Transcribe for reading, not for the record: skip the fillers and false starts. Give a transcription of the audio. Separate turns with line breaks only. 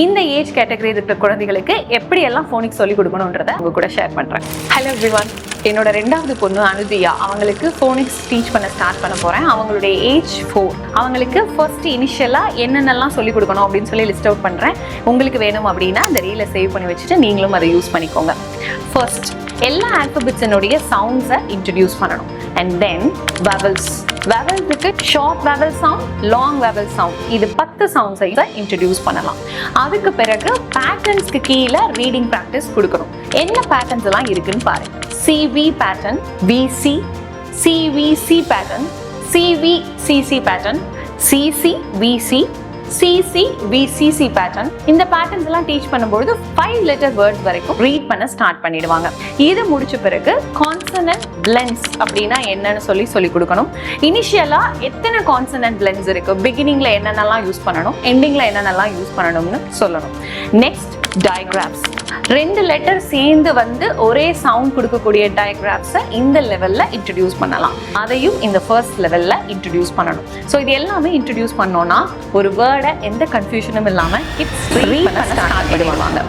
இந்த age category இருக்கிற குழந்தைகளுக்கு எப்படி எல்லாம் ஃபோனிக்ஸ் சொல்லி கொடுக்கணுன்றதை உங்க கூட ஷேர் பண்றேன். ஹலோ எவ்ரிவன், என்னோட ரெண்டாவது பொண்ணு அனுதியா, அவங்களுக்கு ஃபோனிக்ஸ் டீச் பண்ண ஸ்டார்ட் பண்ண போறேன். அவங்களுடைய ஏஜ் 4. அவங்களுக்கு ஃபர்ஸ்ட் இனிஷியலா என்னென்னலாம் சொல்லி கொடுக்கணும் அப்படின்னு சொல்லி லிஸ்ட் அவுட் பண்றேன். உங்களுக்கு வேணும் அப்படின்னா அந்த ரீலை சேவ் பண்ணி வச்சுட்டு நீங்களும் அதை யூஸ் பண்ணிக்கோங்க. ஃபர்ஸ்ட், எல்லா ஆல்பபெட்ஸினுடைய சவுண்ட்ஸை இன்ட்ரடியூஸ் பண்ணணும். அண்ட் தென் வவல்ஸுக்கு short vowel sound, long vowel sound, இது 10 சவுண்ட்ஸை இன்ட்ரடியூஸ் பண்ணலாம். அதுக்கு பிறகு பேட்டர்ன்ஸ்க்கு கீழே ரீடிங் ப்ராக்டிஸ் கொடுக்கணும். என்ன பேட்டர்ன்ஸ் எல்லாம் இருக்குன்னு பாருங்க. CV pattern, VC, CVC pattern, CVCC pattern, CCVC, CCVCC pattern. இந்த பேட்டர்ன்ஸ் எல்லாம் டீச் பண்ணும்போது 5 லெட்டர் வேர்ட்ஸ் வரைக்கும் ரீட் பண்ண ஸ்டார்ட் பண்ணிடுவாங்க. இது முடிச்ச பிறகு கான்சனன்ட் பிளெண்ட்ஸ் அப்படின்னா என்னன்னு சொல்லி கொடுக்கணும். இனிஷியலா எத்தனை கான்சனன்ட் பிளெண்ட்ஸ் இருக்கு, பிகினிங்ல என்னென்னலாம் யூஸ் பண்ணணும், எண்டிங்ல என்னென்னலாம் யூஸ் பண்ணணும்னு சொல்லணும். Next, diagrams. 2 லெட்டர் சேர்ந்து வந்து ஒரே சவுண்ட் கொடுக்கக்கூடிய டயக்ராம்ஸை இந்த லெவல்ல இன்ட்ரடியூஸ் பண்ணலாம். அதையும் இந்த ஃபர்ஸ்ட் லெவல்ல இன்ட்ரடியூஸ் பண்ணணும். ஸோ இது எல்லாமே இன்ட்ரடியூஸ் பண்ணோம்னா ஒரு வேர்டை எந்த கன்ஃபியூஷனும் இல்லாம கிட்ஸ் ரீட் பண்ண ஸ்டார்ட் பண்ணுவாங்க.